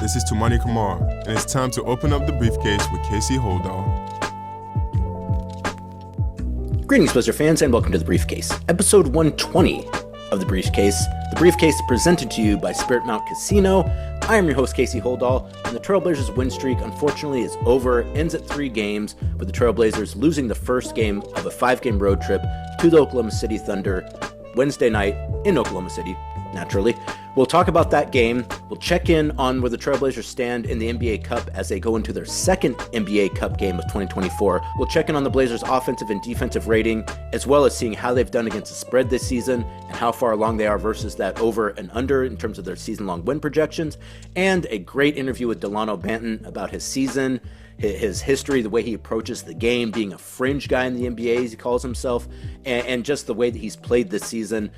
This is Tumani Kamara, and it's time to open up the briefcase with Casey Holdahl. Greetings, Blizzard fans, and welcome to The Briefcase, episode 120 of The Briefcase. The Briefcase is presented to you by Spirit Mount Casino. I am your host, Casey Holdahl, and the Trailblazers' win streak, unfortunately, is over. Ends at 3 games, with the Trailblazers losing the first game of a 5-game road trip to the Oklahoma City Thunder Wednesday night in Oklahoma City, naturally. We'll talk about that game. We'll check in on where the Trailblazers stand in the NBA Cup as they go into their second NBA Cup game of 2024. We'll check in on the Blazers' offensive and defensive rating, as well as seeing how they've done against the spread this season and how far along they are versus that over and under in terms of their season-long win projections, and a great interview with Dalano Banton about his season, his history, the way he approaches the game, being a fringe guy in the NBA, as he calls himself, and just the way that he's played this season.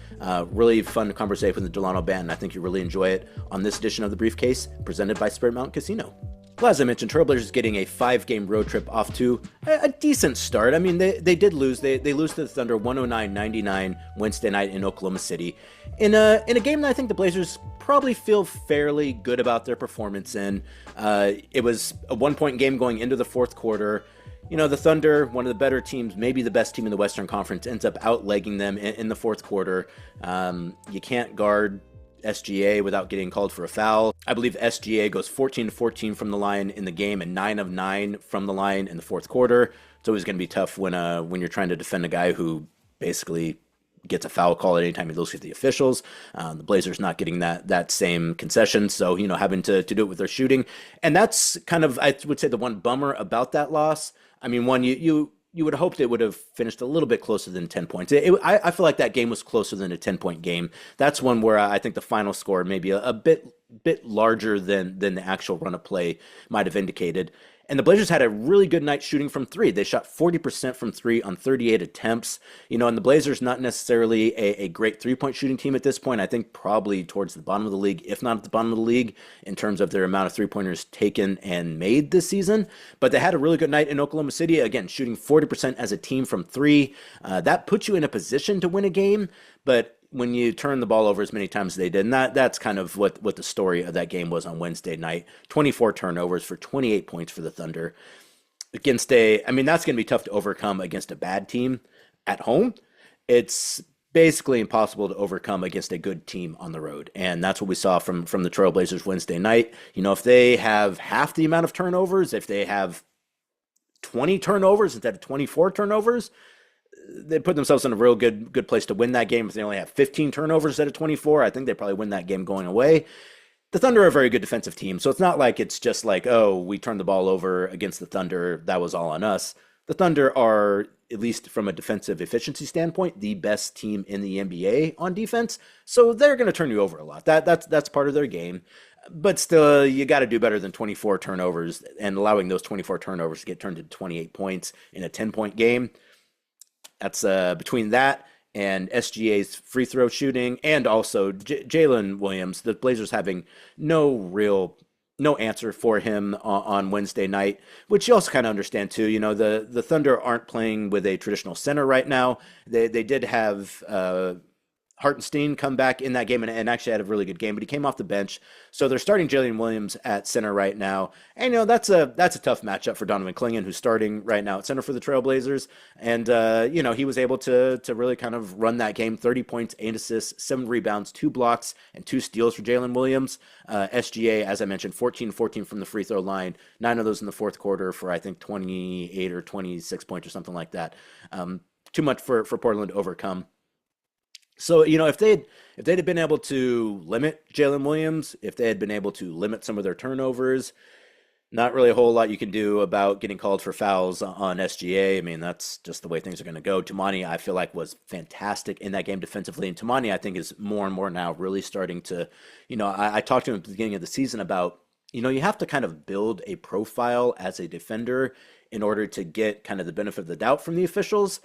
Really fun conversation with Dalano Banton. I think you really enjoy it on this edition of The Briefcase, presented by Spirit Mountain Casino. Well, as I mentioned, Trailblazers getting a 5-game road trip off to a decent start. I mean, they did lose. They lose to the Thunder 109-99 Wednesday night in Oklahoma City. In a game that I think the Blazers probably feel fairly good about their performance in. It was a 1-point game going into the fourth quarter. You know, the Thunder, one of the better teams, maybe the best team in the Western Conference, ends up outlegging them in the fourth quarter. You can't guard SGA without getting called for a foul. I believe SGA goes 14-14 from the line in the game and 9 of 9 from the line in the fourth quarter. It's always going to be tough when you're trying to defend a guy who basically gets a foul call at any time he looks at the officials. The Blazers not getting that same concession, so having to do it with their shooting, and that's kind of, I would say, the one bummer about that loss. I mean, one you would have hoped it would have finished a little bit closer than 10 points. I feel like that game was closer than a 10-point game. That's one where I think the final score may be a bit larger than the actual run of play might have indicated. And the Blazers had a really good night shooting from 3. They shot 40% from 3 on 38 attempts. And the Blazers not necessarily a great 3-point shooting team at this point. I think probably towards the bottom of the league, if not at the bottom of the league, in terms of their amount of 3-pointers taken and made this season. But they had a really good night in Oklahoma City, again, shooting 40% as a team from 3. That puts you in a position to win a game, but when you turn the ball over as many times as they did, and that's kind of what the story of that game was on Wednesday night. 24 turnovers for 28 points for the Thunder. Against that's going to be tough to overcome against a bad team at home. It's basically impossible to overcome against a good team on the road, and that's what we saw from the Trailblazers Wednesday night. If they have half the amount of turnovers, if they have 20 turnovers instead of 24 turnovers, they put themselves in a real good place to win that game. If they only have 15 turnovers instead of 24, I think they probably win that game going away. The Thunder are a very good defensive team, so it's not like it's just like, oh, we turned the ball over against the Thunder, that was all on us. The Thunder are, at least from a defensive efficiency standpoint, the best team in the NBA on defense, so they're going to turn you over a lot. That's part of their game. But still, you got to do better than 24 turnovers, and allowing those 24 turnovers to get turned into 28 points in a 10-point game. That's between that and SGA's free throw shooting, and also Jalen Williams, the Blazers having no answer for him on Wednesday night, which you also kind of understand too. The Thunder aren't playing with a traditional center right now. They did have Hartenstein come back in that game and actually had a really good game, but he came off the bench. So they're starting Jalen Williams at center right now. And, that's a tough matchup for Donovan Clingan, who's starting right now at center for the Trailblazers. And, he was able to really kind of run that game. 30 points, 8 assists, 7 rebounds, 2 blocks, and 2 steals for Jalen Williams. SGA, as I mentioned, 14-14 from the free throw line, 9 of those in the fourth quarter for, I think, 28 or 26 points or something like that. Too much for Portland to overcome. So, if they'd have been able to limit Jalen Williams, if they had been able to limit some of their turnovers, not really a whole lot you can do about getting called for fouls on SGA. I mean, that's just the way things are going to go. Tumani, I feel like, was fantastic in that game defensively. And Tumani, I think, is more and more now really starting to, I talked to him at the beginning of the season about, you have to kind of build a profile as a defender in order to get kind of the benefit of the doubt from the officials.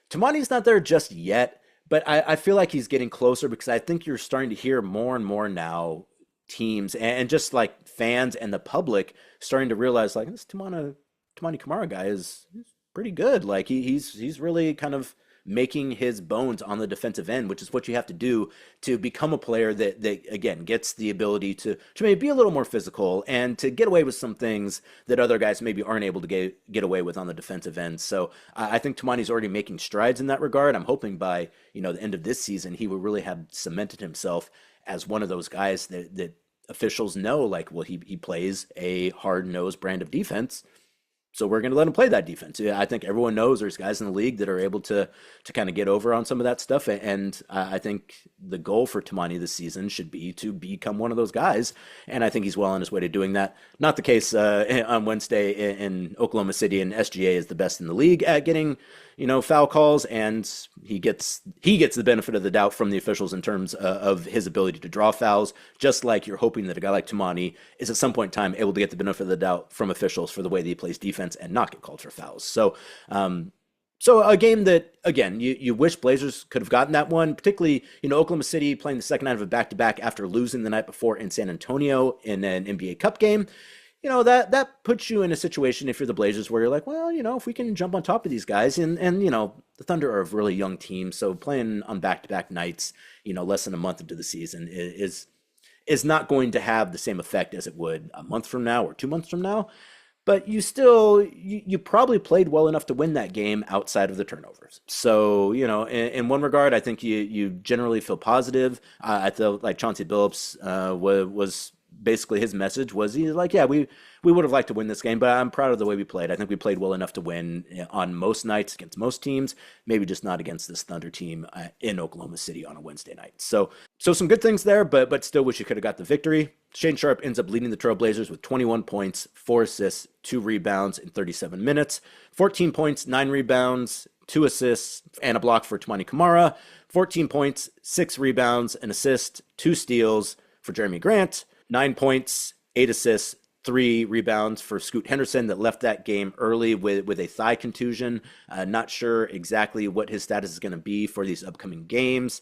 Tumani's not there just yet. But I feel like he's getting closer, because I think you're starting to hear more and more now teams and just like fans and the public starting to realize, like, this Tumani Kamara guy is pretty good. Like he's really kind of making his bones on the defensive end, which is what you have to do to become a player that again gets the ability to maybe be a little more physical and to get away with some things that other guys maybe aren't able to get away with on the defensive end. So I think Tamani's already making strides in that regard. I'm hoping by the end of this season he will really have cemented himself as one of those guys that officials know, like, well, he plays a hard-nosed brand of defense, so we're going to let him play that defense. I think everyone knows there's guys in the league that are able to kind of get over on some of that stuff. And I think the goal for Tamani this season should be to become one of those guys. And I think he's well on his way to doing that. Not the case on Wednesday in Oklahoma City, and SGA is the best in the league at getting foul calls, and he gets the benefit of the doubt from the officials in terms of his ability to draw fouls, just like you're hoping that a guy like Tamani is at some point in time able to get the benefit of the doubt from officials for the way that he plays defense and not get called for fouls. So a game that, again, you wish Blazers could have gotten that one, particularly, Oklahoma City playing the second night of a back-to-back after losing the night before in San Antonio in an NBA Cup game. That puts you in a situation, if you're the Blazers, where you're like, well, if we can jump on top of these guys, and the Thunder are a really young team, so playing on back-to-back nights, less than a month into the season is not going to have the same effect as it would a month from now or 2 months from now. But you probably played well enough to win that game outside of the turnovers. So, in one regard, I think you generally feel positive. I feel like Chauncey Billups was basically, his message was, he's like, yeah, we would have liked to win this game, but I'm proud of the way we played. I think we played well enough to win on most nights against most teams, maybe just not against this Thunder team in Oklahoma City on a Wednesday night. So some good things there, but still wish you could have got the victory. Shaedon Sharpe ends up leading the Trailblazers with 21 points, 4 assists, 2 rebounds in 37 minutes, 14 points, 9 rebounds, 2 assists, and a block for Toumani Camara, 14 points, 6 rebounds, an assist, 2 steals for Jeremy Grant, 9 points, 8 assists, 3 rebounds for Scoot Henderson that left that game early with a thigh contusion. Not sure exactly what his status is going to be for these upcoming games.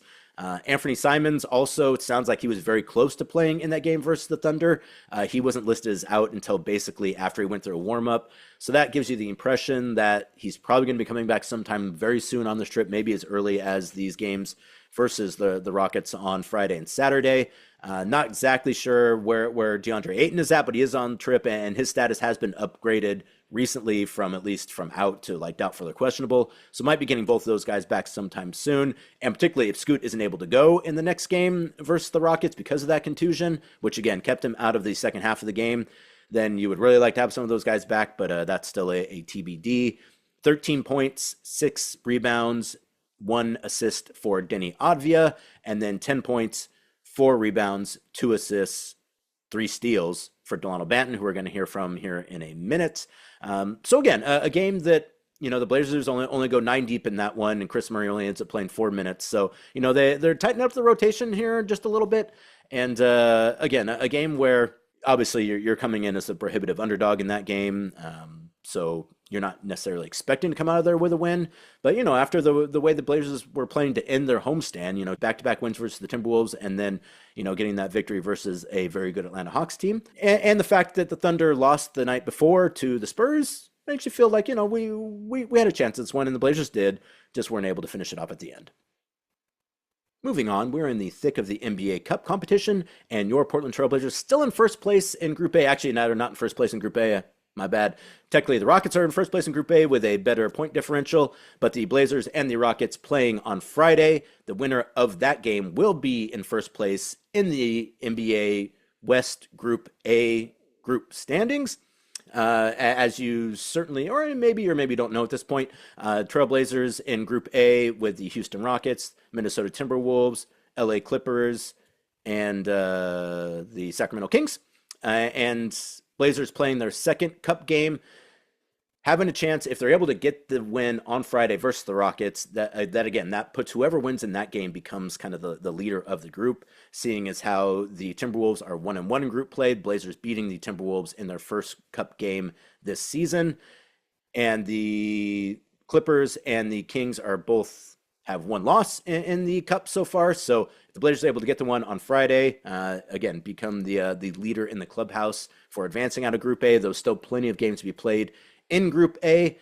Anthony Simons also, it sounds like he was very close to playing in that game versus the Thunder. He wasn't listed as out until basically after he went through a warm-up. So that gives you the impression that he's probably going to be coming back sometime very soon on this trip, maybe as early as these games versus the Rockets on Friday and Saturday. Not exactly sure where DeAndre Ayton is at, but he is on the trip, and his status has been upgraded recently from at least from out to like doubtful or questionable. So might be getting both of those guys back sometime soon. And particularly if Scoot isn't able to go in the next game versus the Rockets because of that contusion, which again kept him out of the second half of the game, then you would really like to have some of those guys back, but that's still a TBD. 13 points, 6 rebounds, 1 assist for Denny Advia, and then 10 points, 4 rebounds, 2 assists, 3 steals for Dalano Banton, who we're going to hear from here in a minute. So again, a game that, the Blazers only go 9 deep in that one, and Chris Murray only ends up playing 4 minutes. So, they're tightening up the rotation here just a little bit. And again, a game where obviously you're coming in as a prohibitive underdog in that game. So you're not necessarily expecting to come out of there with a win. But, after the way the Blazers were playing to end their homestand, back-to-back wins versus the Timberwolves, and then, getting that victory versus a very good Atlanta Hawks team. And the fact that the Thunder lost the night before to the Spurs makes you feel like, we had a chance at this one, and the Blazers did, just weren't able to finish it off at the end. Moving on, we're in the thick of the NBA Cup competition, and your Portland Trailblazers still in first place in Group A. Actually, now they're not in first place in Group A. My bad. Technically, the Rockets are in first place in Group A with a better point differential, but the Blazers and the Rockets playing on Friday. The winner of that game will be in first place in the NBA West Group A group standings. As you certainly, or maybe don't know at this point, Trailblazers in Group A with the Houston Rockets, Minnesota Timberwolves, LA Clippers, and the Sacramento Kings. And Blazers playing their second cup game, having a chance, if they're able to get the win on Friday versus the Rockets, that again, that puts whoever wins in that game becomes kind of the leader of the group, seeing as how the Timberwolves are 1-1 in group play, Blazers beating the Timberwolves in their first cup game this season. And the Clippers and the Kings are both have 1 loss in the cup so far. So if the Blazers are able to get the one on Friday, again, become the leader in the clubhouse for advancing out of Group A. There's still plenty of games to be played in Group A.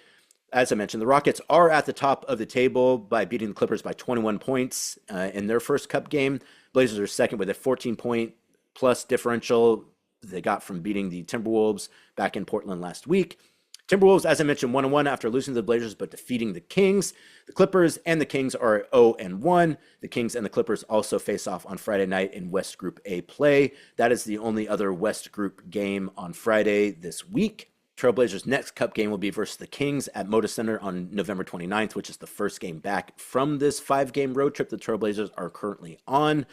As I mentioned, the Rockets are at the top of the table by beating the Clippers by 21 points in their first Cup game. Blazers are second with a 14-point plus differential they got from beating the Timberwolves back in Portland last week. Timberwolves, as I mentioned, 1-1 after losing to the Blazers, but defeating the Kings. The Clippers and the Kings are 0-1. The Kings and the Clippers also face off on Friday night in West Group A play. That is the only other West Group game on Friday this week. Trailblazers' next Cup game will be versus the Kings at Moda Center on November 29th, which is the first game back from this 5-game road trip the Trailblazers are currently on.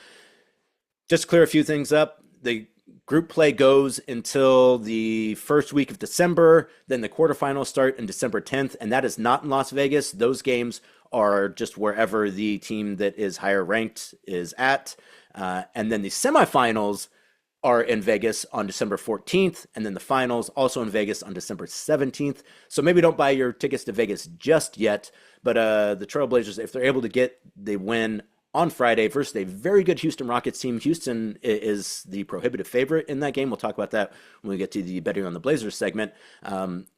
Just to clear a few things up, the group play goes until the first week of December. Then the quarterfinals start on December 10th, and that is not in Las Vegas. Those games are just wherever the team that is higher ranked is at. And then the semifinals are in Vegas on December 14th, and then the finals also in Vegas on December 17th. So maybe don't buy your tickets to Vegas just yet, but the Trailblazers, if they're able to get the win on Friday versus a very good Houston Rockets team. Houston is the prohibitive favorite in that game. We'll talk about that when we get to the betting on the Blazers segment.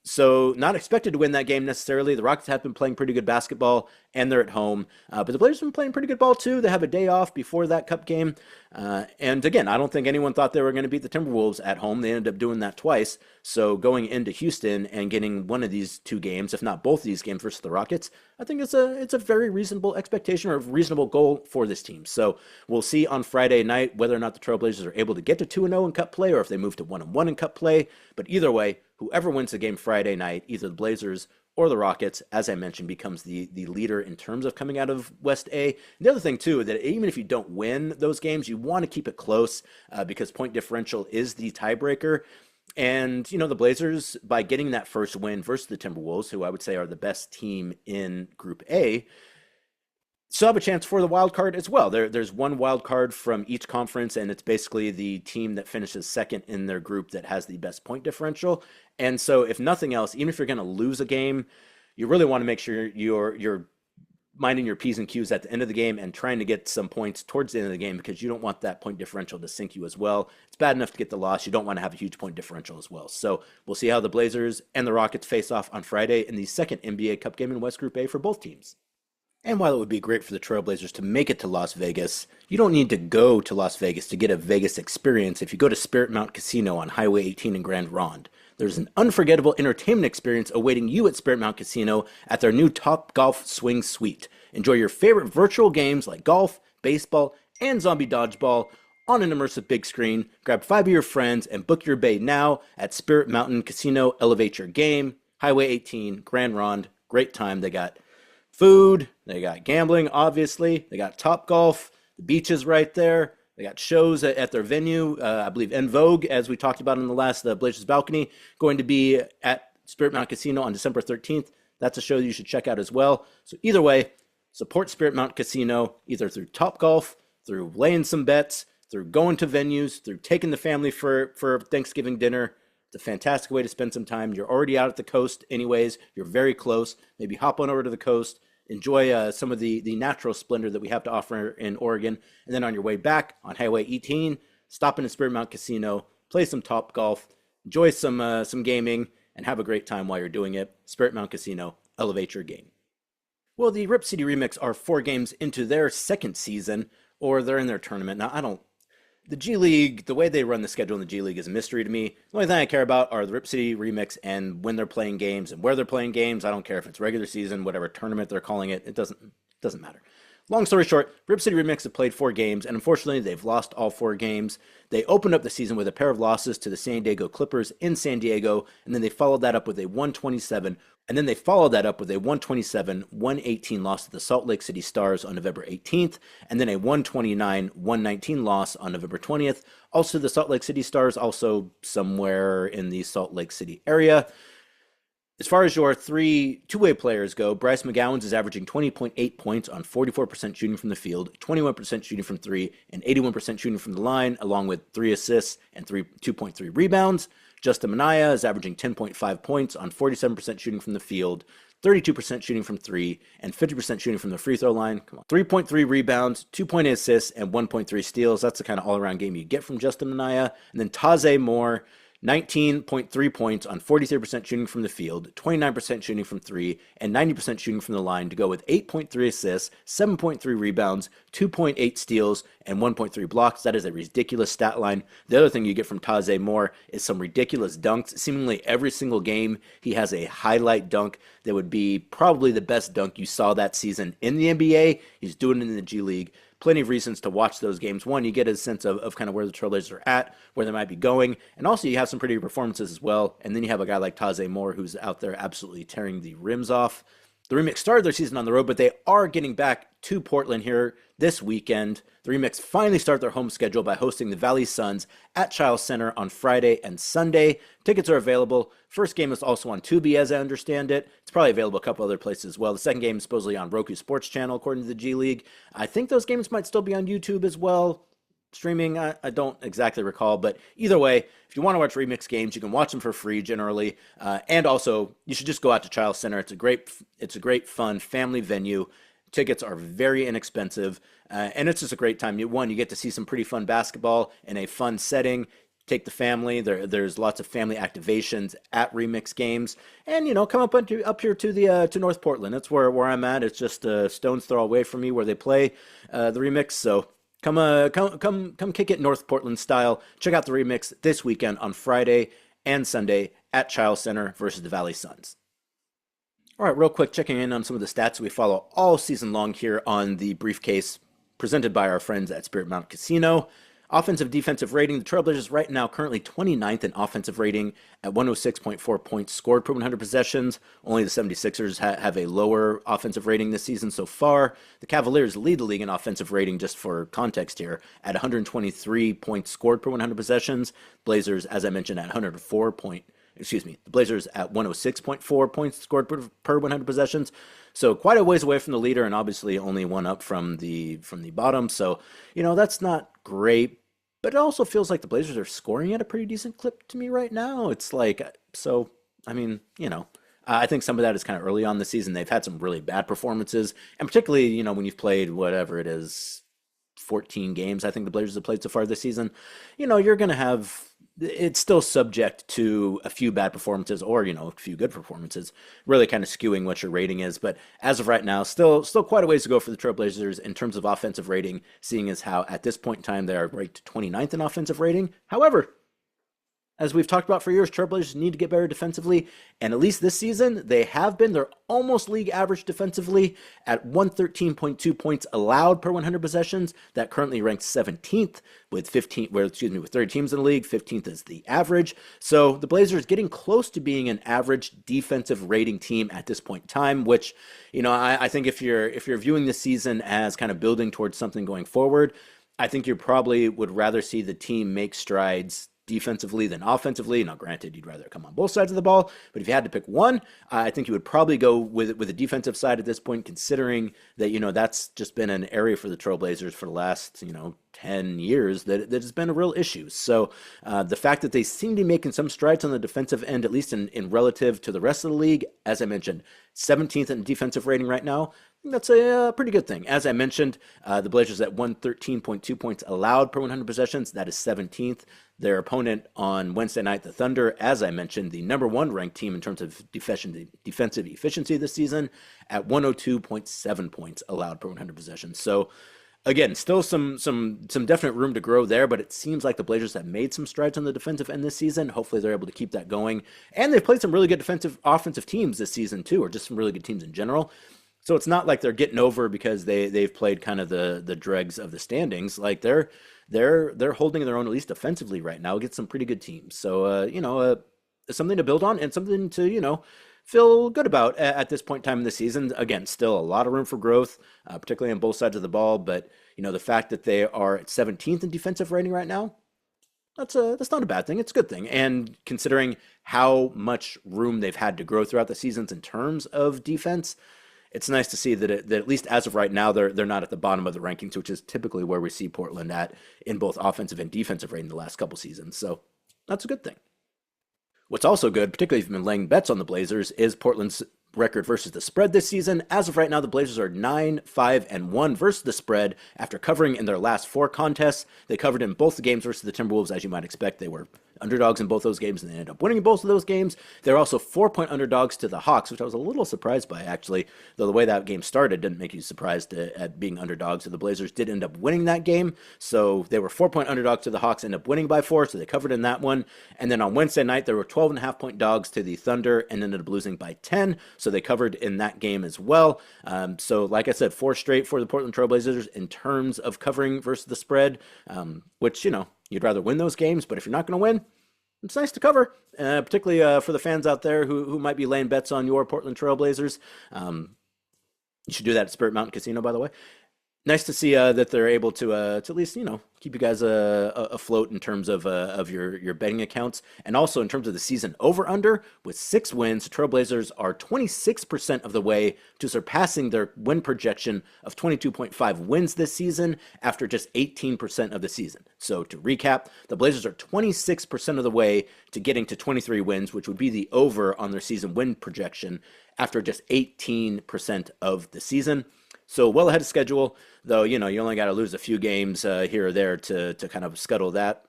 So not expected to win that game necessarily. The Rockets have been playing pretty good basketball, and they're at home. But the Blazers have been playing pretty good ball too. They have a day off before that Cup game. And again, I don't think anyone thought they were going to beat the Timberwolves at home. They ended up doing that twice. So going into Houston and getting one of these two games, if not both of these games versus the Rockets, I think it's a very reasonable expectation or a reasonable goal for this team. So we'll see on Friday night whether or not the Trailblazers are able to get to 2-0 in Cup play or if they move to 1-1 in Cup play. But either way, whoever wins the game Friday night, either the Blazers or the Rockets, as I mentioned, becomes the leader in terms of coming out of West A. And the other thing, too, that even if you don't win those games, you want to keep it close because point differential is the tiebreaker. And, you know, the Blazers, by getting that first win versus the Timberwolves, who I would say are the best team in Group A, still have a chance for the wild card as well. There's one wild card from each conference, and it's basically the team that finishes second in their group that has the best point differential. And so if nothing else, even if you're going to lose a game, you really want to make sure you're minding your P's and Q's at the end of the game and trying to get some points towards the end of the game because you don't want that point differential to sink you as well. It's bad enough to get the loss. You don't want to have a huge point differential as well. So we'll see how the Blazers and the Rockets face off on Friday in the second NBA Cup game in West Group A for both teams. And while it would be great for the Trailblazers to make it to Las Vegas, you don't need to go to Las Vegas to get a Vegas experience if you go to Spirit Mountain Casino on Highway 18 in Grand Ronde. There's an unforgettable entertainment experience awaiting you at Spirit Mountain Casino at their new Top Golf Swing Suite. Enjoy your favorite virtual games like golf, baseball, and zombie dodgeball on an immersive big screen. Grab 5 of your friends and book your bay now at Spirit Mountain Casino. Elevate your game. Highway 18, Grand Ronde. Great time. They got food, they got gambling, obviously, they got Top Golf, the beach is right there, they got shows at their venue, I believe En Vogue, as we talked about in the last Blazers Balcony, going to be at Spirit Mountain Casino on December 13th. That's a show that you should check out as well. So either way, support Spirit Mountain Casino, either through Top Golf, through laying some bets, through going to venues, through taking the family for Thanksgiving dinner. It's a fantastic way to spend some time. You're already out at the coast anyways. You're very close. Maybe hop on over to the coast. Enjoy some of the natural splendor that we have to offer in Oregon. And then on your way back on Highway 18, stop in a Spirit Mountain Casino, play some Top Golf, enjoy some gaming, and have a great time while you're doing it. Spirit Mountain Casino, elevate your game. Well, the Rip City Remix are 4 games into their second season, or they're in their tournament. Now, the G League, the way they run the schedule in the G League is a mystery to me. The only thing I care about are the Rip City Remix and when they're playing games and where they're playing games. I don't care if it's regular season, whatever tournament they're calling it. It doesn't matter. Long story short, Rip City Remix have played 4 games, and unfortunately, they've lost all 4 games. They opened up the season with a pair of losses to the San Diego Clippers in San Diego, and then they followed that up with a 127-118 loss to the Salt Lake City Stars on November 18th, and then a 129-119 loss on November 20th. Also, the Salt Lake City Stars, also somewhere in the Salt Lake City area. As far as your 3 two-way players go, Bryce McGowens is averaging 20.8 points on 44% shooting from the field, 21% shooting from 3, and 81% shooting from the line, along with 3 assists and 2.3 rebounds. Justin Minaya is averaging 10.5 points on 47% shooting from the field, 32% shooting from 3, and 50% shooting from the free throw line. 3.3 rebounds, 2.8 assists, and 1.3 steals. That's the kind of all-around game you get from Justin Minaya. And then Taze Moore, 19.3 points on 43% shooting from the field, 29% shooting from three, and 90% shooting from the line to go with 8.3 assists, 7.3 rebounds, 2.8 steals, and 1.3 blocks. That is a ridiculous stat line. The other thing you get from Taze Moore is some ridiculous dunks. Seemingly every single game, he has a highlight dunk that would be probably the best dunk you saw that season in the NBA. He's doing it in the G League. Plenty of reasons to watch those games. One, you get a sense of kind of where the Trailblazers are at, where they might be going, and also you have some pretty good performances as well. And then you have a guy like Taze Moore who's out there absolutely tearing the rims off. The Remix started their season on the road, but they are getting back to Portland here this weekend. The Remix finally start their home schedule by hosting the Valley Suns at Chiles Center on Friday and Sunday. Tickets are available. First game is also on Tubi, as I understand it. It's probably available a couple other places as well. The second game is supposedly on Roku Sports Channel, according to the G League. I think those games might still be on YouTube as well. Streaming, I don't exactly recall, but either way, if you want to watch Remix games, you can watch them for free generally, and also you should just go out to Chiles Center. It's a great fun family venue. Tickets are very inexpensive, and it's just a great time. You get to see some pretty fun basketball in a fun setting. Take the family. There's lots of family activations at Remix games, and come up here to North Portland. That's where I'm at. It's just a stone's throw away from me where they play the Remix. So. Come kick it North Portland style. Check out the Remix this weekend on Friday and Sunday at Chiles Center versus the Valley Suns. All right, real quick, checking in on some of the stats we follow all season long here on the Briefcase presented by our friends at Spirit Mountain Casino. Offensive defensive rating, the Trailblazers right now currently 29th in offensive rating at 106.4 points scored per 100 possessions. Only the 76ers have a lower offensive rating this season so far. The Cavaliers lead the league in offensive rating, just for context here, at 123 points scored per 100 possessions. Blazers, as I mentioned, at the Blazers at 106.4 points scored per 100 possessions. So quite a ways away from the leader, and obviously only one up from the bottom. So, that's not great. But it also feels like the Blazers are scoring at a pretty decent clip to me right now. It's like, I think some of that is kind of early on the season. They've had some really bad performances, and particularly, when you've played whatever it is, 14 games, I think the Blazers have played so far this season, you're going to have, it's still subject to a few bad performances or, a few good performances, really kind of skewing what your rating is. But as of right now, still quite a ways to go for the Trailblazers in terms of offensive rating, seeing as how at this point in time they are ranked 29th in offensive rating. However, as we've talked about for years, Trailblazers need to get better defensively, and at least this season, they have been. They're almost league average defensively at 113.2 points allowed per 100 possessions. That currently ranks 17th with 30 teams in the league. 15th is the average. So the Blazers getting close to being an average defensive rating team at this point in time, which, I think if you're viewing this season as kind of building towards something going forward, I think you probably would rather see the team make strides defensively than offensively. Now, granted, you'd rather come on both sides of the ball, but if you had to pick one, I think you would probably go with the defensive side at this point, considering that, that's just been an area for the Trailblazers for the last, 10 years that has been a real issue. So the fact that they seem to be making some strides on the defensive end, at least in relative to the rest of the league, as I mentioned, 17th in defensive rating right now, that's a pretty good thing. As I mentioned, the Blazers at 113.2 points allowed per 100 possessions. That is 17th. Their opponent on Wednesday night, the Thunder, as I mentioned, the number one ranked team in terms of defensive efficiency this season at 102.7 points allowed per 100 possessions. So again, still some definite room to grow there, but it seems like the Blazers have made some strides on the defensive end this season. Hopefully they're able to keep that going. And they've played some really good offensive teams this season too, or just some really good teams in general. So it's not like they're getting over because they've played kind of the dregs of the standings. Like they're holding their own, at least offensively right now, against some pretty good teams. So something to build on and something to feel good about at this point in time in the season. Again, still a lot of room for growth, particularly on both sides of the ball. But the fact that they are at 17th in defensive rating right now, that's not a bad thing. It's a good thing. And considering how much room they've had to grow throughout the seasons in terms of defense, it's nice to see that at least as of right now, they're not at the bottom of the rankings, which is typically where we see Portland at in both offensive and defensive rating the last couple seasons. So that's a good thing. What's also good, particularly if you've been laying bets on the Blazers, is Portland's record versus the spread this season. As of right now, the Blazers are 9-5-1 versus the spread after covering in their last four contests. They covered in both the games versus the Timberwolves, as you might expect. They were underdogs in both those games, and they ended up winning both of those games. They're also 4-point underdogs to the Hawks, which I was a little surprised by, actually, though the way that game started didn't make you surprised at being underdogs. So the Blazers did end up winning that game. So they were 4-point underdogs to the Hawks, ended up winning by 4, so they covered in that one. And then on Wednesday night, there were 12.5-point dogs to the Thunder and ended up losing by 10, so they covered in that game as well. So like I said, 4 straight for the Portland Trailblazers in terms of covering versus the spread, which, you'd rather win those games, but if you're not going to win, it's nice to cover, particularly for the fans out there who might be laying bets on your Portland Trailblazers. You should do that at Spirit Mountain Casino, by the way. Nice to see that they're able to at least, keep you guys afloat in terms of your betting accounts. And also in terms of the season over-under, with 6 wins, the Trailblazers are 26% of the way to surpassing their win projection of 22.5 wins this season after just 18% of the season. So to recap, the Blazers are 26% of the way to getting to 23 wins, which would be the over on their season win projection after just 18% of the season. So well ahead of schedule, though, you only got to lose a few games here or there to kind of scuttle that.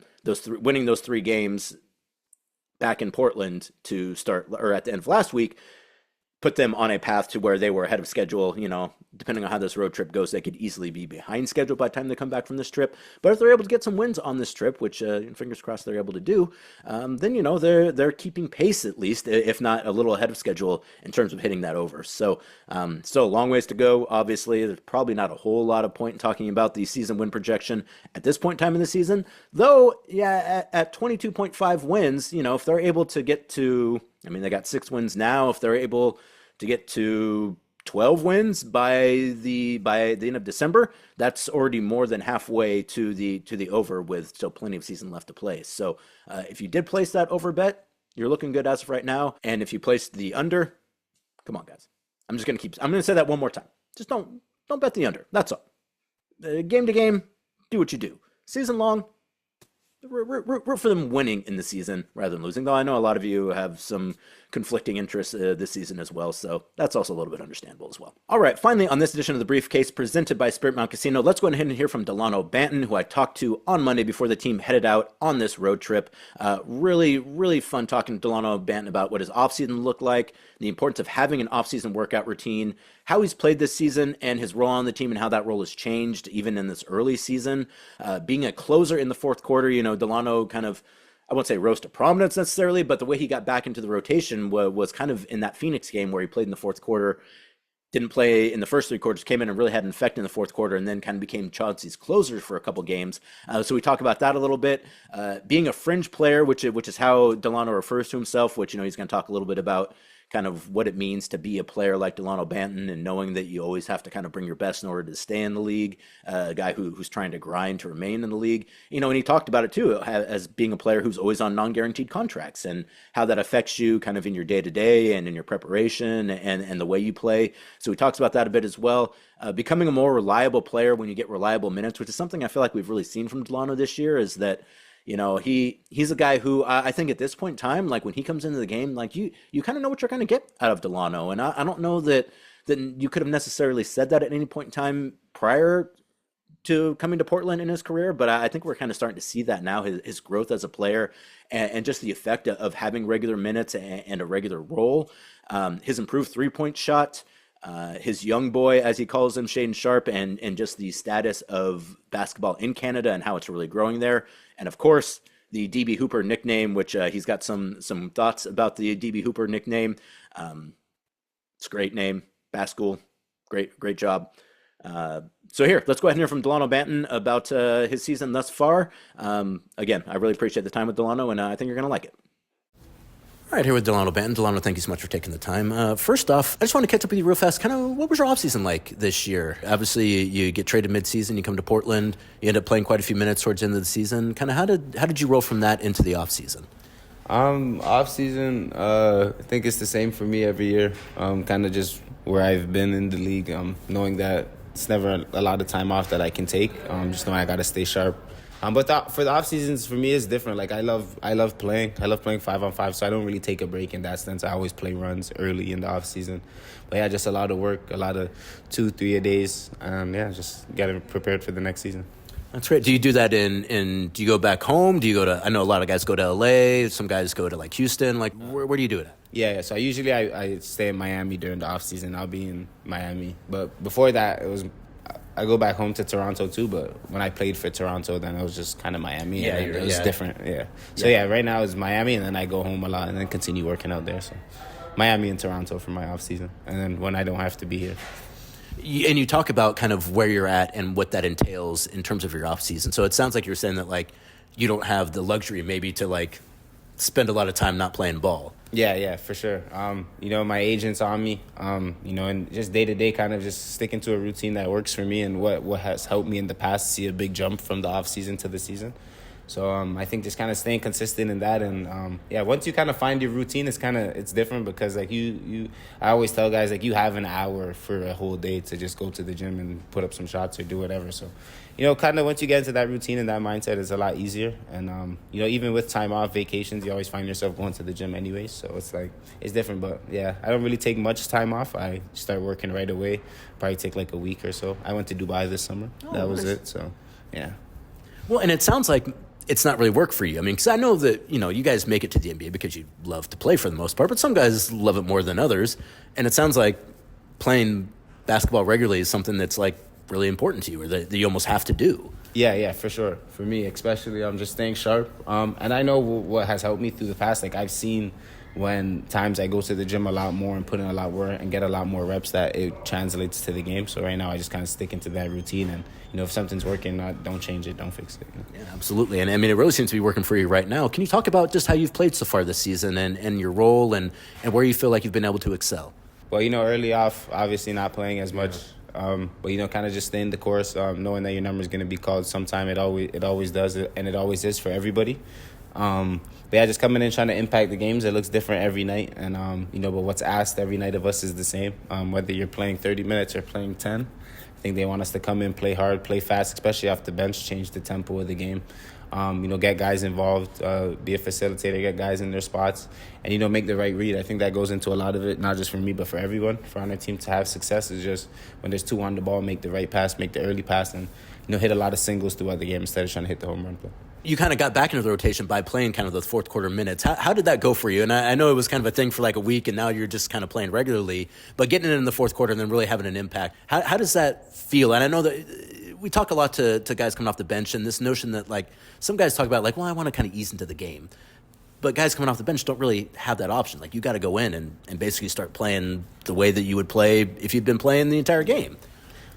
Winning those 3 games back in Portland to start, or at the end of last week, put them on a path to where they were ahead of schedule. Depending on how this road trip goes, they could easily be behind schedule by the time they come back from this trip. But if they're able to get some wins on this trip, which fingers crossed they're able to do, then they're keeping pace, at least, if not a little ahead of schedule in terms of hitting that over. So still a long ways to go. Obviously, there's probably not a whole lot of point in talking about the season win projection at this point in time in the season. Though, yeah, at 22.5 wins, if they're able to get to, they got 6 wins now. If they're able to get to 12 wins by the end of December, that's already more than halfway to the over, with still plenty of season left to play. So if you did place that over bet, you're looking good as of right now. And if you placed the under, come on, guys. I'm going to say that one more time. Just don't bet the under. That's all. Game to game, do what you do. Season long, root for them winning in the season rather than losing, though I know a lot of you have some conflicting interests this season as well, so that's also a little bit understandable as well. All right, finally on this edition of The Briefcase presented by Spirit Mountain Casino, let's go ahead and hear from Dalano Banton, who I talked to on Monday before the team headed out on this road trip. Really, really fun talking to Dalano Banton about what his offseason looked like, the importance of having an offseason workout routine, how he's played this season and his role on the team and how that role has changed even in this early season. Being a closer in the fourth quarter, Dalano kind of, I won't say rose to prominence necessarily, but the way he got back into the rotation was kind of in that Phoenix game where he played in the fourth quarter, didn't play in the first 3 quarters, came in and really had an effect in the fourth quarter, and then kind of became Chauncey's closer for a couple games. So we talk about that a little bit. Being a fringe player, which is how Dalano refers to himself, which, he's going to talk a little bit about kind of what it means to be a player like Dalano Banton and knowing that you always have to kind of bring your best in order to stay in the league, a guy who's trying to grind to remain in the league. And he talked about it too, as being a player who's always on non-guaranteed contracts and how that affects you kind of in your day-to-day and in your preparation and the way you play. So he talks about that a bit as well. Becoming a more reliable player when you get reliable minutes, which is something I feel like we've really seen from Dalano this year, is that he's a guy who I think at this point in time, like when he comes into the game, like you kind of know what you're going to get out of Dalano. And I don't know that you could have necessarily said that at any point in time prior to coming to Portland in his career, but I think we're kind of starting to see that now, his growth as a player and just the effect of having regular minutes and a regular role, his improved 3-point shot, his young boy, as he calls him, Shaedon Sharpe, and just the status of basketball in Canada and how it's really growing there. And of course, the DB Hooper nickname, which he's got some thoughts about the DB Hooper nickname. It's a great name, basketball, great job. So here, let's go ahead and hear from Dalano Banton about his season thus far. Again, I really appreciate the time with Dalano, and I think you're going to like it. All right, here with Dalano Banton. Dalano, thank you so much for taking the time. First off, I just want to catch up with you real fast. Kind of, what was your offseason like this year? Obviously, you get traded midseason, you come to Portland, you end up playing quite a few minutes towards the end of the season. Kind of, how did you roll from that into the offseason? Offseason, I think it's the same for me every year. Kind of just where I've been in the league, knowing that it's never a lot of time off that I can take. Just knowing I got to stay sharp. But for the off seasons, for me, it's different. Like I love playing. I love playing 5-on-5, so I don't really take a break in that sense. I always play runs early in the off season. But yeah, just a lot of work, a lot of 2-3 a days. Just getting prepared for the next season. That's great. Do you do that do you go back home? Do you go to, I know a lot of guys go to LA, some guys go to like Houston, like where do you do it at? Yeah, so I stay in Miami during the off season. I'll be in Miami. But before that, I go back home to Toronto too, but when I played for Toronto, then it was just kind of Miami. Yeah, it was different. Yeah. So right now it's Miami, and then I go home a lot and then continue working out there. So Miami and Toronto for my off season, and then when I don't have to be here. And you talk about kind of where you're at and what that entails in terms of your off season. So it sounds like you're saying that like you don't have the luxury maybe to like spend a lot of time not playing ball. Yeah, for sure. My agent's on me, and just day to day kind of just sticking to a routine that works for me and what has helped me in the past see a big jump from the off season to the season. So I think just kind of staying consistent in that, and once you kind of find your routine, it's different because like I always tell guys like you have an hour for a whole day to just go to the gym and put up some shots or do whatever. So, kind of once you get into that routine and that mindset, it's a lot easier. And even with time off, vacations, you always find yourself going to the gym anyways. So it's like it's different, but yeah, I don't really take much time off. I start working right away. Probably take like a week or so. I went to Dubai this summer. That was it. So yeah. Well, and it sounds like it's not really work for you. I mean, because I know that, you guys make it to the NBA because you love to play for the most part, but some guys love it more than others. And it sounds like playing basketball regularly is something that's like really important to you or that you almost have to do. Yeah, for sure. For me, especially, I'm just staying sharp. And I know what has helped me through the past. Like I've seen when times I go to the gym a lot more and put in a lot more and get a lot more reps that it translates to the game. So right now I just kind of stick into that routine and, if something's working, don't change it, don't fix it. Yeah, absolutely. And I mean, it really seems to be working for you right now. Can you talk about just how you've played so far this season and your role and where you feel like you've been able to excel? Well, early off, obviously not playing as much. But kind of just staying the course, knowing that your number is going to be called sometime. It always does, and it always is for everybody. But yeah, just coming in trying to impact the games. It looks different every night, and but what's asked every night of us is the same. Whether you're playing 30 minutes or playing 10, I think they want us to come in, play hard, play fast, especially off the bench, change the tempo of the game. Get guys involved, be a facilitator, get guys in their spots, and, make the right read. I think that goes into a lot of it, not just for me, but for everyone. For our team to have success is just when there's two on the ball, make the right pass, make the early pass, and, hit a lot of singles throughout the game instead of trying to hit the home run play. You kind of got back into the rotation by playing kind of the fourth quarter minutes. How did that go for you? And I know it was kind of a thing for like a week, and now you're just kind of playing regularly, but getting it in the fourth quarter and then really having an impact. How does that feel? And I know that we talk a lot to guys coming off the bench, and this notion that like some guys talk about like, well, I want to kind of ease into the game. But guys coming off the bench don't really have that option. Like you got to go in and basically start playing the way that you would play if you'd been playing the entire game.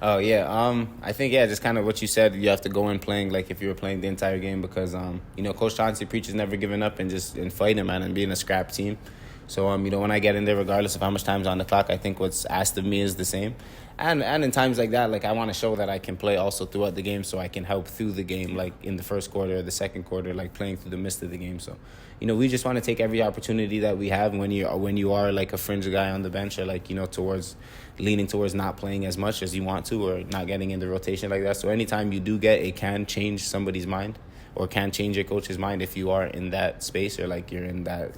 Oh, yeah. I think, just kind of what you said, you have to go in playing like if you were playing the entire game because, Coach Chauncey preaches never giving up and fighting, man, and being a scrap team. So, when I get in there, regardless of how much time's on the clock, I think what's asked of me is the same. And in times like that, like I want to show that I can play also throughout the game so I can help through the game, like in the first quarter or the second quarter, like playing through the midst of the game. So, we just want to take every opportunity that we have when you are like a fringe guy on the bench or like, leaning towards not playing as much as you want to or not getting in the rotation like that. So anytime you do it can change somebody's mind or can change your coach's mind if you are in that space or like you're in that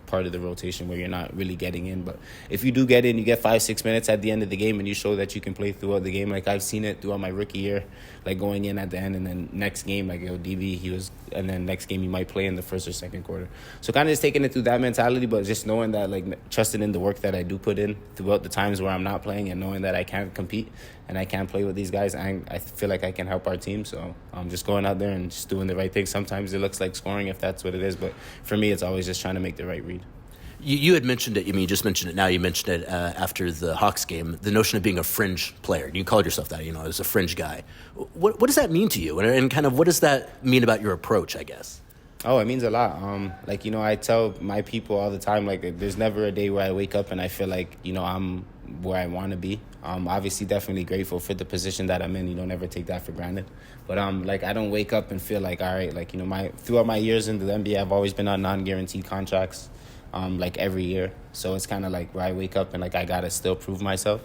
part of the rotation where you're not really getting in. But if you do get in, you get 5-6 minutes at the end of the game and you show that you can play throughout the game. Like I've seen it throughout my rookie year, like going in at the end and then next game, like DB, and then next game you might play in the first or second quarter. So kind of just taking it through that mentality, but just knowing that like trusting in the work that I do put in throughout the times where I'm not playing and knowing that I can compete and I can play with these guys. I feel like I can help our team. So I'm just going out there and just doing the right thing. Sometimes it looks like scoring if that's what it is, but for me it's always just trying to make the right read. You had mentioned it. I mean, you just mentioned it now. You mentioned it after the Hawks game, the notion of being a fringe player. You called yourself that, as a fringe guy. What does that mean to you? And kind of what does that mean about your approach, I guess? Oh, it means a lot. I tell my people all the time, like, there's never a day where I wake up and I feel like, I'm where I want to be. Obviously, definitely grateful for the position that I'm in. You don't ever take that for granted. But, I don't wake up and feel like, all right, like, throughout my years in the NBA, I've always been on non-guaranteed contracts. Every year. So it's kind of like where I wake up and like I got to still prove myself.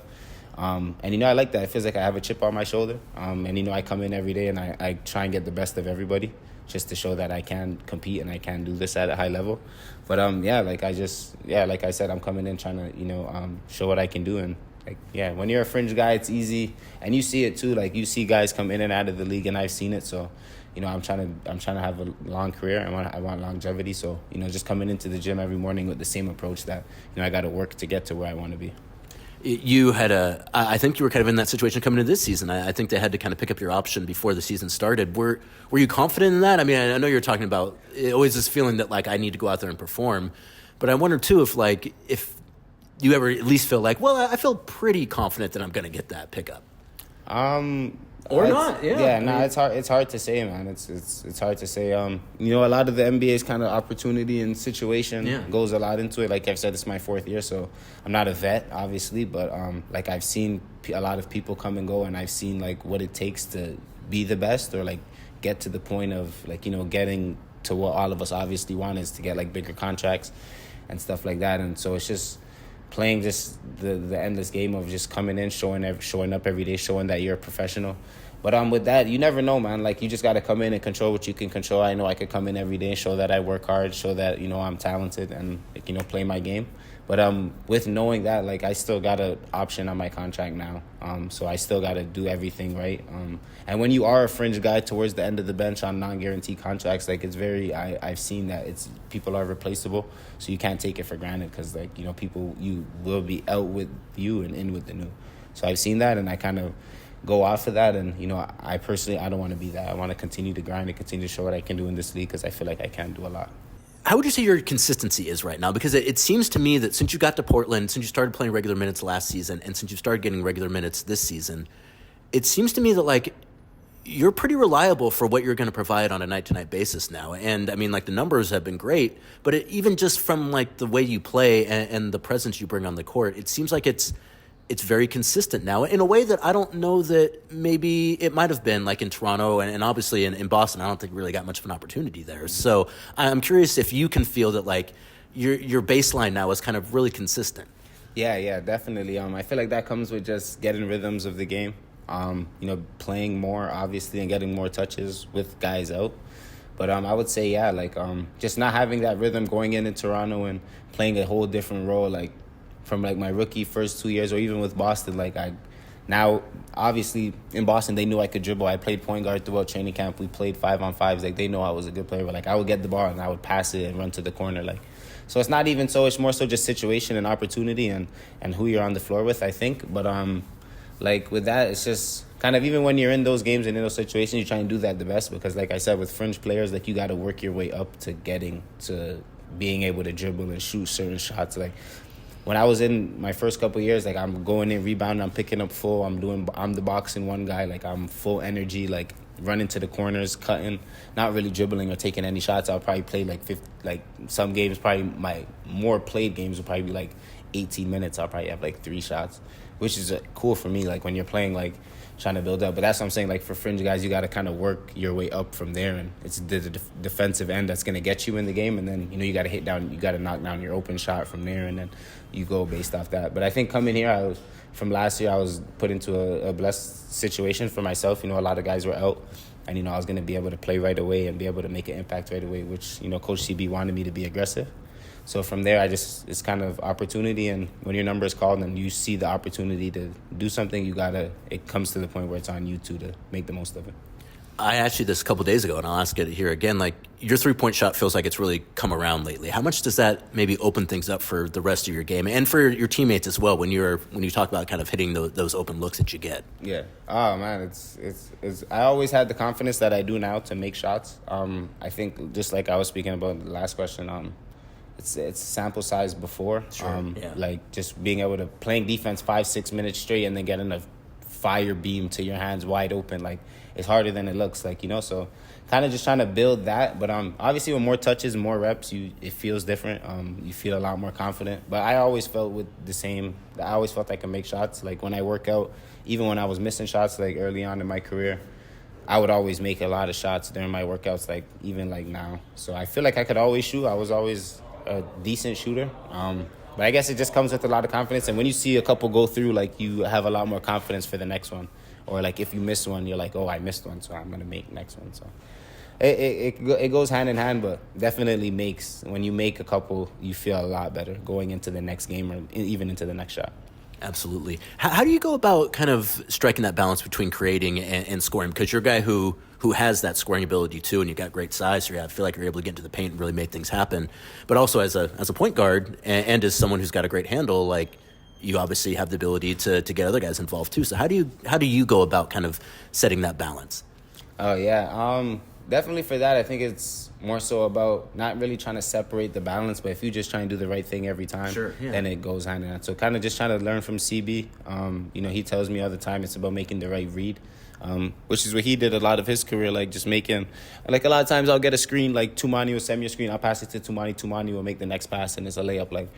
And, I like that. It feels like I have a chip on my shoulder. And, I come in every day and I try and get the best of everybody just to show that I can compete and I can do this at a high level. But, like I said, I'm coming in trying to, show what I can do. And Like, yeah, when you're a fringe guy, it's easy, and you see it too. Like, you see guys come in and out of the league, and I've seen it. So, I'm trying to have a long career. I want longevity. So, just coming into the gym every morning with the same approach that I got to work to get to where I want to be. You had I think you were kind of in that situation coming into this season. I think they had to kind of pick up your option before the season started. Were you confident in that? I mean, I know you're talking about always this feeling that like I need to go out there and perform, but I wonder too if you ever at least feel like, well, I feel pretty confident that I'm going to get that pickup. Or not, yeah. No, it's hard. It's hard to say, man. It's hard to say. A lot of the NBA's kind of opportunity and situation goes a lot into it. Like I've said, it's my 4th year, so I'm not a vet, obviously, but like I've seen a lot of people come and go, and I've seen like what it takes to be the best or like get to the point of like getting to what all of us obviously want is to get like bigger contracts and stuff like that. And so it's just playing just the endless game of just coming in, showing up every day, showing that you're a professional. But with that, you never know, man. Like, you just got to come in and control what you can control. I know I could come in every day and show that I work hard, show that, I'm talented and, like, play my game. But with knowing that, like, I still got an option on my contract now. So I still got to do everything right. And when you are a fringe guy towards the end of the bench on non-guaranteed contracts, like, it's I've seen that people are replaceable. So you can't take it for granted because, like, people, you will be out with you and in with the new. So I've seen that, and I kind of go off of that. And, I personally, I don't want to be that. I want to continue to grind and continue to show what I can do in this league because I feel like I can do a lot. How would you say your consistency is right now? Because it seems to me that since you got to Portland, since you started playing regular minutes last season, and since you started getting regular minutes this season, it seems to me that, like, you're pretty reliable for what you're going to provide on a night-to-night basis now. And, I mean, like, the numbers have been great, but even just from, like, the way you play and the presence you bring on the court, it seems like it's very consistent now in a way that I don't know that maybe it might have been like in Toronto and obviously in Boston. I don't think we really got much of an opportunity there. So I'm curious if you can feel that like your baseline now is kind of really consistent. Yeah, definitely. I feel like that comes with just getting rhythms of the game. Playing more obviously and getting more touches with guys out. But I would say, just not having that rhythm going in Toronto and playing a whole different role, like, from like my rookie first 2 years or even with Boston, like now obviously in Boston they knew I could dribble. I played point guard throughout training camp. We played 5-on-5s. Like they know I was a good player, but like I would get the ball and I would pass it and run to the corner. Like, so it's not even so, it's more so just situation and opportunity and who you're on the floor with, I think. But like with that, it's just kind of even when you're in those games and in those situations, you try and do that the best because like I said, with fringe players, like you got to work your way up to getting to being able to dribble and shoot certain shots. Like when I was in my first couple of years, like I'm going in, rebounding, I'm picking up full, I'm the boxing one guy, like I'm full energy, like running to the corners, cutting, not really dribbling or taking any shots. I'll probably play like some games, probably my more played games will probably be like 18 minutes. I'll probably have like 3 shots, which is cool for me, like when you're playing, like trying to build up. But that's what I'm saying, like for fringe guys, you got to kind of work your way up from there, and it's the defensive end that's going to get you in the game, and then you got to you got to knock down your open shot from there, and then you go based off that. But I think coming here, from last year, I was put into a blessed situation for myself. A lot of guys were out, and I was going to be able to play right away and be able to make an impact right away, which Coach CB wanted me to be aggressive. So from there, it's kind of opportunity, and when your number is called and you see the opportunity to do something, it comes to the point where it's on you to make the most of it. I asked you this a couple of days ago, and I'll ask it here again. Like, your three-point shot feels like it's really come around lately. How much does that maybe open things up for the rest of your game and for your teammates as well when you talk about kind of hitting those open looks that you get? Yeah. Oh man, it's I always had the confidence that I do now to make shots. I think just like I was speaking about the last question. It's sample size before. Sure. Like just being able to playing defense 5-6 minutes straight and then getting a fire beam to your hands wide open. Like it's harder than it looks. Like so kind of just trying to build that. But obviously with more touches, more reps, it feels different. You feel a lot more confident. But I always felt I always felt I could make shots. Like when I work out, even when I was missing shots, like early on in my career, I would always make a lot of shots during my workouts. Like even like now. So I feel like I could always shoot. I was always a decent shooter, but I guess it just comes with a lot of confidence, and when you see a couple go through, like you have a lot more confidence for the next one, or like if you miss one, you're like, oh, I missed one, so I'm gonna make next one. So it goes hand in hand, but definitely when you make a couple, you feel a lot better going into the next game or even into the next shot. Absolutely. How do you go about kind of striking that balance between creating and scoring? Because you're a guy who has that scoring ability too, and you've got great size, so I feel like you're able to get into the paint and really make things happen. But also as a point guard and as someone who's got a great handle, like you obviously have the ability to get other guys involved too. So how do you go about kind of setting that balance? Oh yeah, definitely for that. I think it's more so about not really trying to separate the balance, but if you just try and do the right thing every time, Sure, yeah. then it goes hand in hand. So kind of just trying to learn from CB. He tells me all the time it's about making the right read, which is what he did a lot of his career, like just making, like a lot of times I'll get a screen, like Tumani will send me a screen, I'll pass it to Tumani will make the next pass, and it's a layup. Like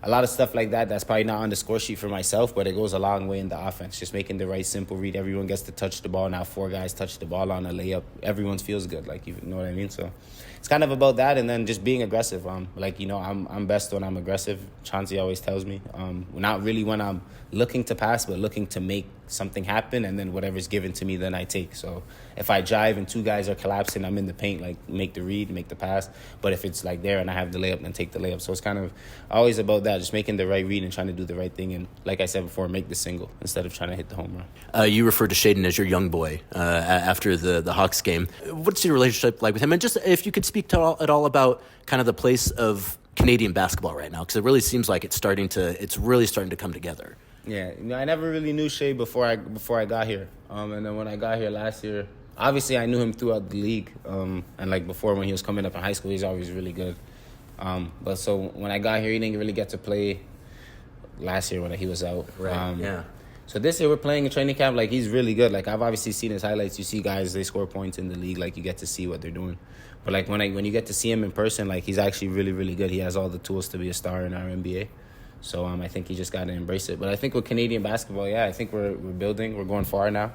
a lot of stuff like that, that's probably not on the score sheet for myself, but it goes a long way in the offense. Just making the right simple read. Everyone gets to touch the ball. Now 4 guys touch the ball on a layup. Everyone feels good, like, you know what I mean? So it's kind of about that, and then just being aggressive. I'm best when I'm aggressive. Chauncey always tells me. Not really when I'm looking to pass, but looking to make something happen, and then whatever's given to me, then I take. So if I drive and 2 guys are collapsing, I'm in the paint, like, make the read, make the pass. But if it's like there and I have the layup, then take the layup. So it's kind of always about that, just making the right read and trying to do the right thing. And like I said before, make the single instead of trying to hit the home run. You referred to Shaedon as your young boy after the Hawks game. What's your relationship like with him? And just if you could speak at all about kind of the place of Canadian basketball right now, because it really seems like it's really starting to come together. Yeah, I never really knew Shay before I got here. And then when I got here last year, obviously I knew him throughout the league. And like before when he was coming up in high school, he's always really good. But so when I got here, he didn't really get to play last year when he was out. Right, yeah. So this year we're playing in training camp. Like, he's really good. Like, I've obviously seen his highlights. You see guys, they score points in the league. Like, you get to see what they're doing. But like when you get to see him in person, like, he's actually really, really good. He has all the tools to be a star in our NBA. So I think he just got to embrace it. But I think with Canadian basketball, yeah, I think we're building. We're going far now.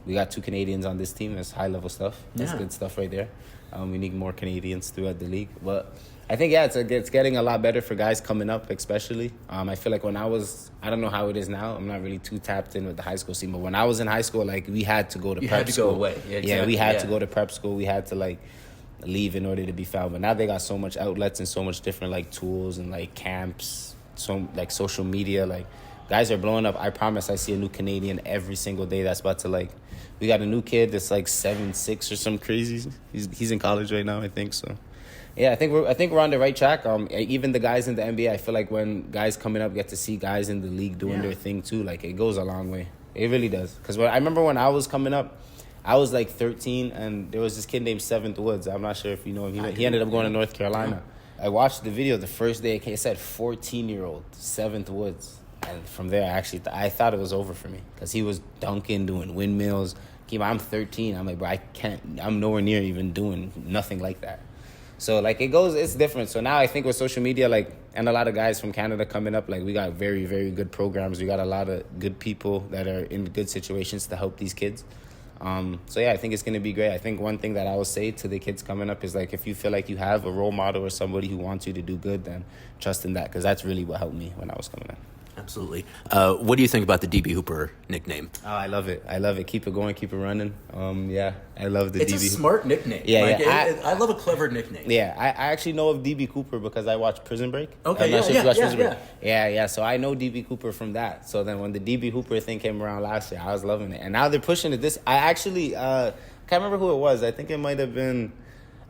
We got 2 Canadians on this team. That's high-level stuff. That's good stuff right there. We need more Canadians throughout the league. But I think, yeah, it's getting a lot better for guys coming up, especially. I feel like when I don't know how it is now. I'm not really too tapped in with the high school scene. But when I was in high school, like, we had to go to prep school. You had to go away. Yeah, exactly. Yeah, we had to go to prep school. We had to, like, leave in order to be found. But now they got so much outlets and so much different, like, tools and, like, camps, so, like, social media. Like, guys are blowing up. I promise I see a new Canadian every single day that's about to, like, we got a new kid that's, like, 7'6" or some crazy. He's in college right now, I think, so. Yeah, I think we're on the right track. Even the guys in the NBA, I feel like when guys coming up get to see guys in the league doing their thing too, like, it goes a long way. It really does. Because I remember when I was coming up, I was like 13, and there was this kid named Seventh Woods. I'm not sure if you know him. He ended up going to North Carolina. I watched the video the first day. It said 14-year-old Seventh Woods. And from there, I thought it was over for me because he was dunking, doing windmills. I'm 13. I'm like, bro, I'm nowhere near even doing nothing like that. So, like, it's different. So now I think with social media, like, and a lot of guys from Canada coming up, like, we got very, very good programs. We got a lot of good people that are in good situations to help these kids. So, yeah, I think it's going to be great. I think one thing that I will say to the kids coming up is, like, if you feel like you have a role model or somebody who wants you to do good, then trust in that, because that's really what helped me when I was coming up. Absolutely. What do you think about the DB Hooper nickname? Oh, I love it. Keep it going. Keep it running. Yeah, I love the DB. It's a smart nickname. Yeah, I love a clever nickname. Yeah, I actually know of DB Cooper because I watched Prison Break. Okay, I'm not sure if you watched Prison Break. Yeah. Yeah. So I know DB Cooper from that. So then when the DB Hooper thing came around last year, I was loving it. And now they're pushing it. I actually can't remember who it was. I think it might have been.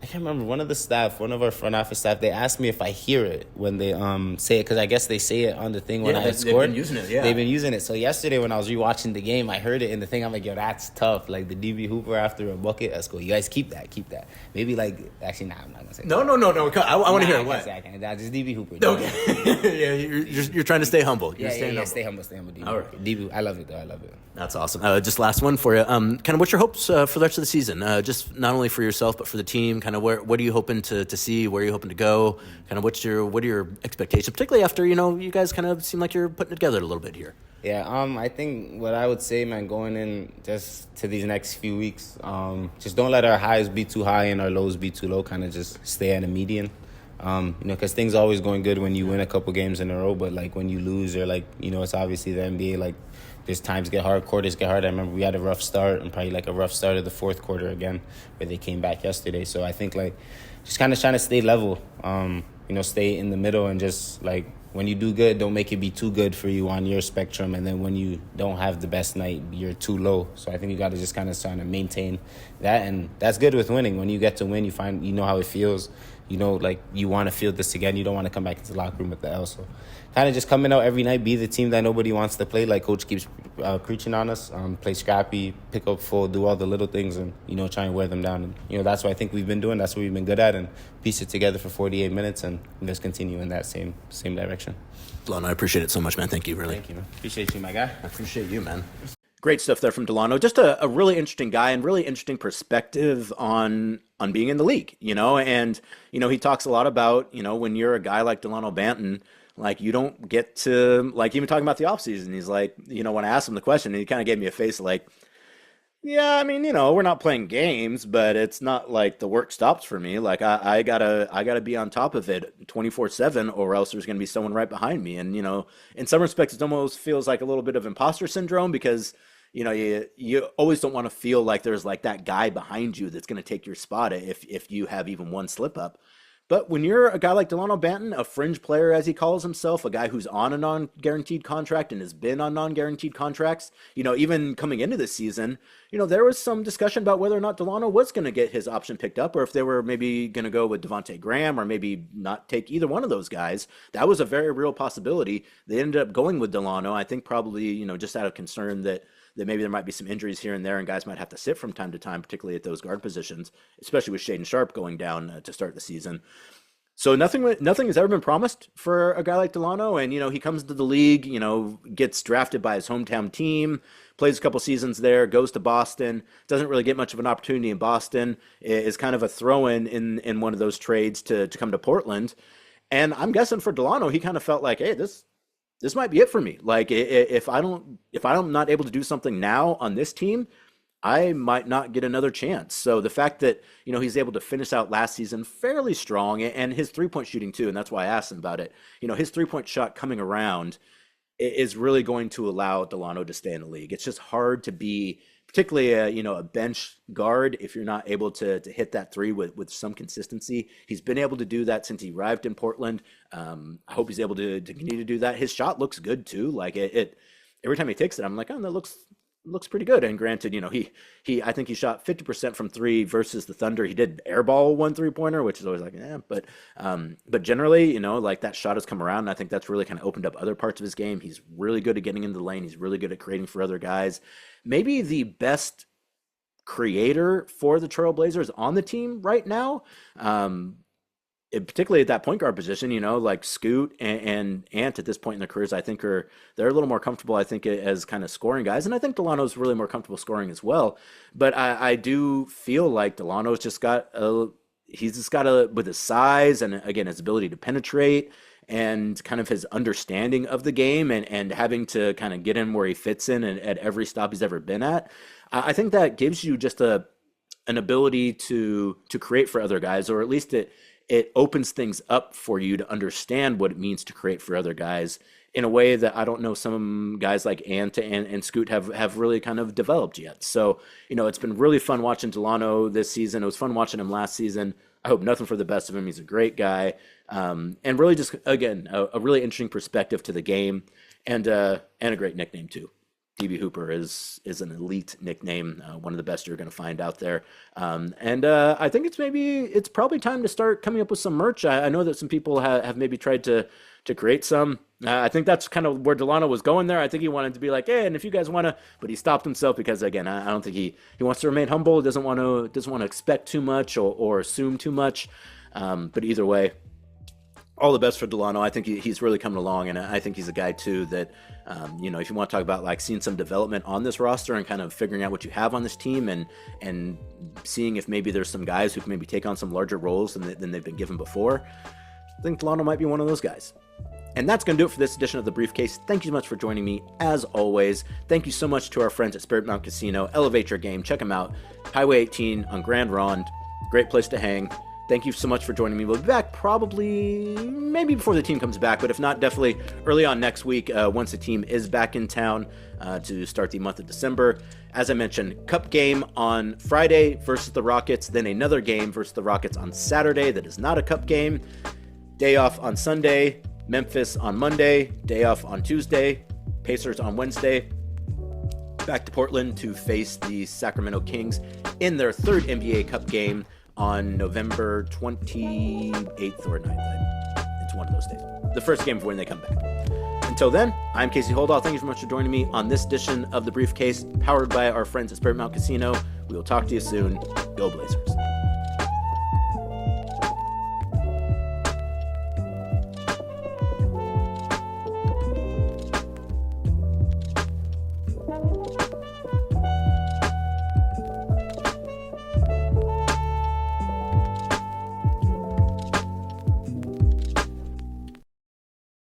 I can't remember. One of our front office staff, they asked me if I hear it when they say it, because I guess they say it on the thing when I had scored. They've been using it, yeah. They've been using it. So yesterday when I was rewatching the game, I heard it in the thing. I'm like, yo, that's tough. Like, the DB Hooper after a bucket, that's cool. You guys keep that. Maybe, like, actually, I'm not going to say No. I want to hear it. What? Just DB Hooper. Okay. Yeah, you're trying to stay humble. Stay humble. DB. All right. DB, I love it, though. I love it. That's awesome. Just last one for you. Kind of what's your hopes for the rest of the season? Just not only for yourself, but for the team. Kind of what are you hoping to see? Where are you hoping to go? Kind of what are your expectations, particularly after, you guys kind of seem like you're putting it together a little bit here? Yeah, I think what I would say, man, going in just to these next few weeks, just don't let our highs be too high and our lows be too low. Kind of just stay at a median. Because things are always going good when you win a couple games in a row, but, like, when you lose or, like, it's obviously the NBA, like, there's times get hard, quarters get hard. I remember we had a rough start and probably, like, a rough start of the fourth quarter again where they came back yesterday. So I think, like, just kind of trying to stay level, stay in the middle and just, like, when you do good, don't make it be too good for you on your spectrum, and then when you don't have the best night, you're too low. So I think you got to just kind of try to maintain that, and that's good with winning. When you get to win, you know how it feels. You know, like, you want to feel this again. You don't want to come back into the locker room with the L. So kind of just coming out every night, be the team that nobody wants to play, like Coach keeps preaching on us. Play scrappy, pick up full, do all the little things, and, you know, try and wear them down. And, you know, that's what I think we've been doing. That's what we've been good at, and piece it together for 48 minutes and just continue in that same direction. Delano, I appreciate it so much, man. Thank you, really. Thank you, man. Appreciate you, my guy. I appreciate you, man. Great stuff there from Delano. Just a really interesting guy and really interesting perspective on being in the league, you know, and, you know, he talks a lot about, you know, when you're a guy like Dalano Banton, like, you don't get to, like, even talking about the offseason, he's like, you know, when I asked him the question, he kind of gave me a face like, yeah, I mean, you know, we're not playing games, but it's not like the work stops for me. Like, I gotta be on top of it 24/7, or else there's gonna be someone right behind me. And, you know, in some respects, it almost feels like a little bit of imposter syndrome, because, you know, you always don't want to feel like there's like that guy behind you that's gonna take your spot if you have even one slip up. But when you're a guy like Dalano Banton, a fringe player as he calls himself, a guy who's on a non-guaranteed contract and has been on non-guaranteed contracts, you know, even coming into this season, you know, there was some discussion about whether or not Dalano was going to get his option picked up, or if they were maybe going to go with Devontae Graham, or maybe not take either one of those guys. That was a very real possibility. They ended up going with Dalano, I think probably, you know, just out of concern that maybe there might be some injuries here and there, and guys might have to sit from time to time, particularly at those guard positions, especially with Shaedon Sharpe going down to start the season. So nothing has ever been promised for a guy like Delano, and, you know, he comes to the league, you know, gets drafted by his hometown team, plays a couple seasons there, goes to Boston, doesn't really get much of an opportunity in Boston, is kind of a throw-in in one of those trades to come to Portland. And I'm guessing for Delano, he kind of felt like, hey, this might be it for me. Like, if I'm not able to do something now on this team, I might not get another chance. So the fact that, you know, he's able to finish out last season fairly strong, and his three-point shooting too, and that's why I asked him about it. You know, his three-point shot coming around is really going to allow Delano to stay in the league. It's just hard to be, particularly a bench guard, if you're not able to hit that three with some consistency. He's been able to do that since he arrived in Portland. I hope he's able to continue to do that. His shot looks good too. Like, it every time he takes it, I'm like, oh, that looks pretty good. And granted, you know, I think he shot 50% from three versus the Thunder. He did airball one 3-pointer, which is always like, but generally, you know, like, that shot has come around, and I think that's really kind of opened up other parts of his game. He's really good at getting into the lane. He's really good at creating for other guys. Maybe the best creator for the Trailblazers on the team right now. Particularly at that point guard position, you know, like Scoot and Ant at this point in their careers, I think they're a little more comfortable, I think, as kind of scoring guys. And I think Delano's really more comfortable scoring as well. But I do feel like Delano's just got with his size and, again, his ability to penetrate and kind of his understanding of the game and having to kind of get in where he fits in and at every stop he's ever been at. I think that gives you just an ability to create for other guys, or at least it opens things up for you to understand what it means to create for other guys in a way that I don't know some guys like Ant and Scoot have really kind of developed yet. So, you know, it's been really fun watching Delano this season. It was fun watching him last season. I hope nothing for the best of him. He's a great guy. And really just, again, a really interesting perspective to the game, and a great nickname too. DB Hooper is an elite nickname, one of the best you're going to find out there. I think it's probably time to start coming up with some merch. I know that some people have maybe tried to create some. I think that's kind of where Delano was going there. I think he wanted to be like, hey, and if you guys want to, but he stopped himself because, again, I don't think he wants to remain humble. Doesn't want to expect too much or assume too much. But either way, all the best for Delano. I think he's really coming along, and I think he's a guy too that, you know, if you want to talk about like seeing some development on this roster and kind of figuring out what you have on this team and seeing if maybe there's some guys who can maybe take on some larger roles than they've been given before, I think Delano might be one of those guys. And that's going to do it for this edition of The Briefcase. Thank you so much for joining me, as always. Thank you so much to our friends at Spirit Mountain Casino. Elevate your game. Check them out. Highway 18 on Grand Ronde. Great place to hang. Thank you so much for joining me. We'll be back probably maybe before the team comes back, but if not, definitely early on next week once the team is back in town to start the month of December. As I mentioned, Cup game on Friday versus the Rockets, then another game versus the Rockets on Saturday that is not a Cup game. Day off on Sunday, Memphis on Monday, day off on Tuesday, Pacers on Wednesday, back to Portland to face the Sacramento Kings in their third NBA Cup game on November 28th or 9th. It's one of those days. The first game of when they come back. Until then, I'm Casey Holdahl. Thank you so much for joining me on this edition of The Briefcase, powered by our friends at Spirit Mount Casino. We will talk to you soon. Go Blazers.